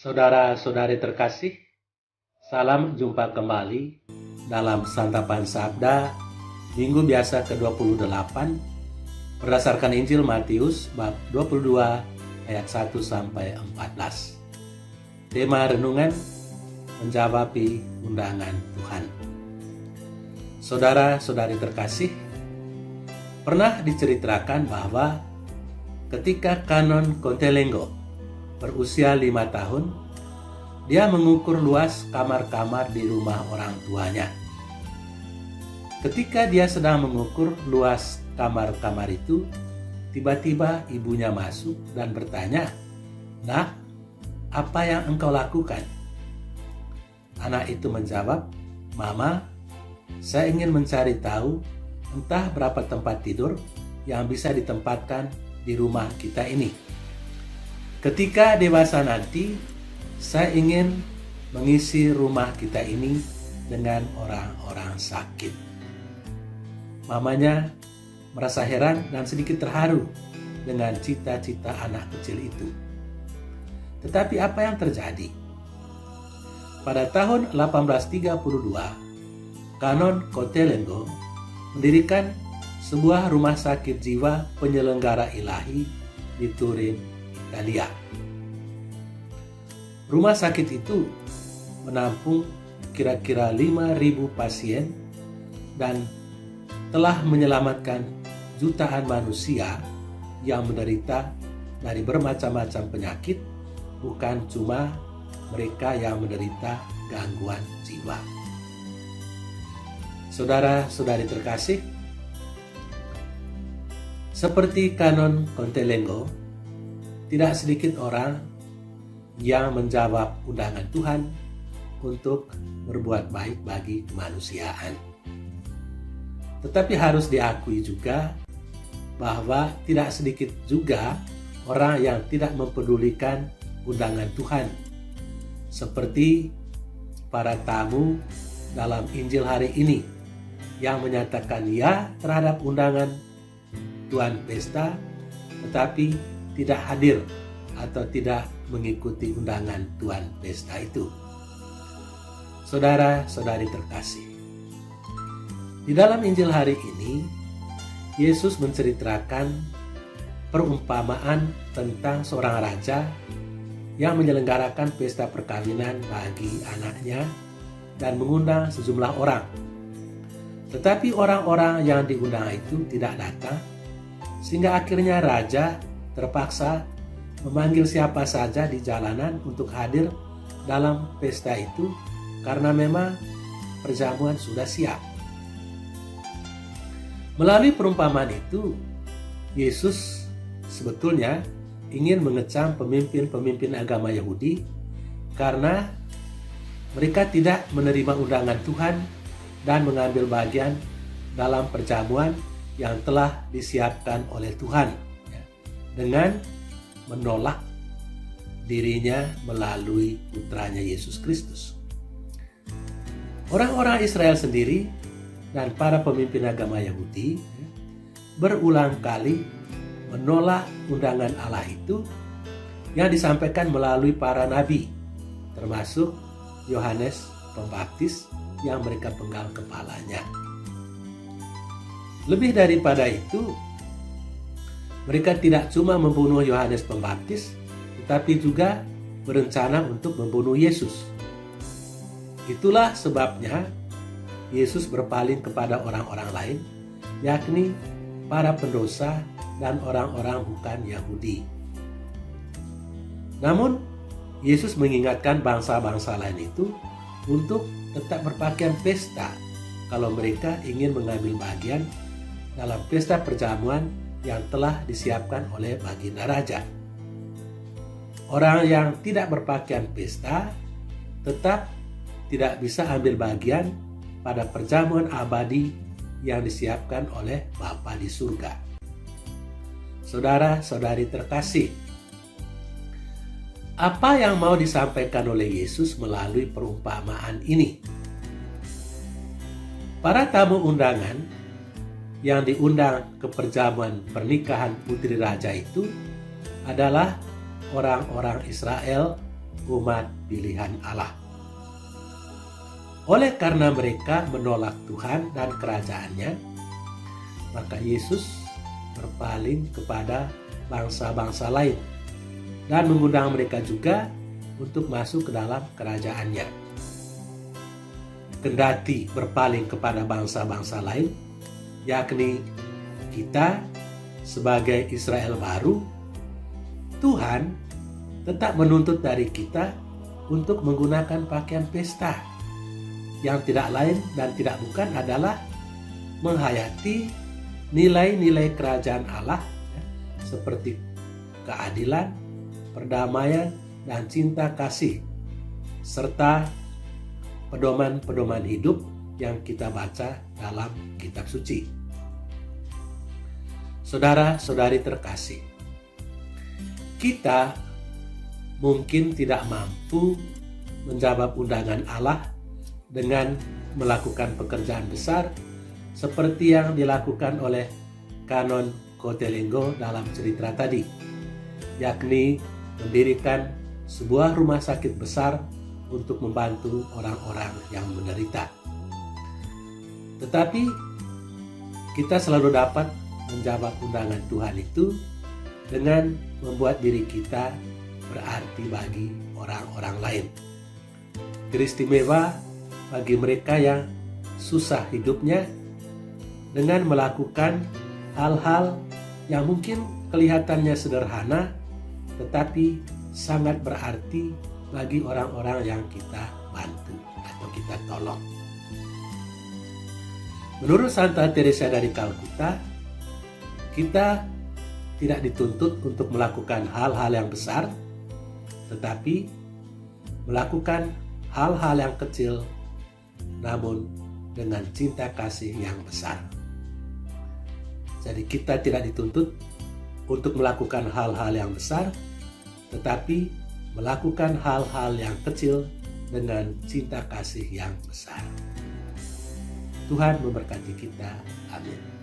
Saudara-saudari terkasih, salam jumpa kembali dalam Santapan Sabda Minggu Biasa ke-28 berdasarkan Injil Matius bab 22 ayat 1 sampai 14. Tema renungan: menjawabi undangan Tuhan. Saudara-saudari terkasih, pernah diceritakan bahwa ketika Kanon Kontelengo berusia 5 tahun, dia mengukur luas kamar-kamar di rumah orang tuanya. Ketika dia sedang mengukur luas kamar-kamar itu, tiba-tiba ibunya masuk dan bertanya, "Nak, apa yang engkau lakukan?" Anak itu menjawab, "Mama, saya ingin mencari tahu entah berapa tempat tidur yang bisa ditempatkan di rumah kita ini. Ketika dewasa nanti, saya ingin mengisi rumah kita ini dengan orang-orang sakit." Mamanya merasa heran dan sedikit terharu dengan cita-cita anak kecil itu. Tetapi apa yang terjadi? Pada tahun 1832, Kanon Kontelengo mendirikan sebuah rumah sakit jiwa penyelenggara ilahi di Turin, Italia. Rumah sakit itu menampung kira-kira 5.000 pasien dan telah menyelamatkan jutaan manusia yang menderita dari bermacam-macam penyakit, bukan cuma mereka yang menderita gangguan jiwa. Saudara-saudari terkasih, seperti Kanon Kontelengo, tidak sedikit orang yang menjawab undangan Tuhan untuk berbuat baik bagi kemanusiaan. Tetapi harus diakui juga bahwa tidak sedikit juga orang yang tidak mempedulikan undangan Tuhan, seperti para tamu dalam Injil hari ini yang menyatakan ya terhadap undangan Tuhan pesta, tetapi tidak hadir atau tidak mengikuti undangan Tuhan pesta itu. Saudara-saudari terkasih, di dalam Injil hari ini, Yesus menceritakan perumpamaan tentang seorang raja yang menyelenggarakan pesta perkawinan bagi anaknya dan mengundang sejumlah orang. Tetapi orang-orang yang diundang itu tidak datang, sehingga akhirnya raja terpaksa memanggil siapa saja di jalanan untuk hadir dalam pesta itu karena memang perjamuan sudah siap. Melalui perumpamaan itu, Yesus sebetulnya ingin mengecam pemimpin-pemimpin agama Yahudi karena mereka tidak menerima undangan Tuhan dan mengambil bagian dalam perjamuan yang telah disiapkan oleh Tuhan, dengan menolak dirinya melalui putranya Yesus Kristus. Orang-orang Israel sendiri dan para pemimpin agama Yahudi berulang kali menolak undangan Allah itu yang disampaikan melalui para nabi, termasuk Yohanes Pembaptis yang mereka penggal kepalanya. Lebih daripada itu, mereka tidak cuma membunuh Yohanes Pembaptis, tetapi juga berencana untuk membunuh Yesus. Itulah sebabnya Yesus berpaling kepada orang-orang lain, yakni para pendosa dan orang-orang bukan Yahudi. Namun, Yesus mengingatkan bangsa-bangsa lain itu untuk tetap berpakaian pesta kalau mereka ingin mengambil bagian dalam pesta perjamuan yang telah disiapkan oleh baginda raja. Orang yang tidak berpakaian pesta tetap tidak bisa ambil bagian pada perjamuan abadi yang disiapkan oleh Bapa di surga. Saudara-saudari terkasih, apa yang mau disampaikan oleh Yesus melalui perumpamaan ini? Para tamu undangan yang diundang ke perjamuan pernikahan putri raja itu adalah orang-orang Israel umat pilihan Allah. Oleh karena mereka menolak Tuhan dan kerajaannya, maka Yesus berpaling kepada bangsa-bangsa lain dan mengundang mereka juga untuk masuk ke dalam kerajaannya. Kendati berpaling kepada bangsa-bangsa lain, yakni kita sebagai Israel baru, Tuhan tetap menuntut dari kita untuk menggunakan pakaian pesta yang tidak lain dan tidak bukan adalah menghayati nilai-nilai kerajaan Allah seperti keadilan, perdamaian, dan cinta kasih, serta pedoman-pedoman hidup yang kita baca dalam kitab suci. Saudara-saudari terkasih, kita mungkin tidak mampu menjawab undangan Allah dengan melakukan pekerjaan besar seperti yang dilakukan oleh Kanon Kotelenggo dalam cerita tadi, yakni mendirikan sebuah rumah sakit besar untuk membantu orang-orang yang menderita. Tetapi kita selalu dapat menjawab undangan Tuhan itu dengan membuat diri kita berarti bagi orang-orang lain. Teristimewa bagi mereka yang susah hidupnya dengan melakukan hal-hal yang mungkin kelihatannya sederhana tetapi sangat berarti bagi orang-orang yang kita bantu atau kita tolong. Menurut Santa Teresa dari Kalkuta, kita tidak dituntut untuk melakukan hal-hal yang besar, tetapi melakukan hal-hal yang kecil namun dengan cinta kasih yang besar. Jadi kita tidak dituntut untuk melakukan hal-hal yang besar, tetapi melakukan hal-hal yang kecil dengan cinta kasih yang besar. Tuhan memberkati kita. Amin.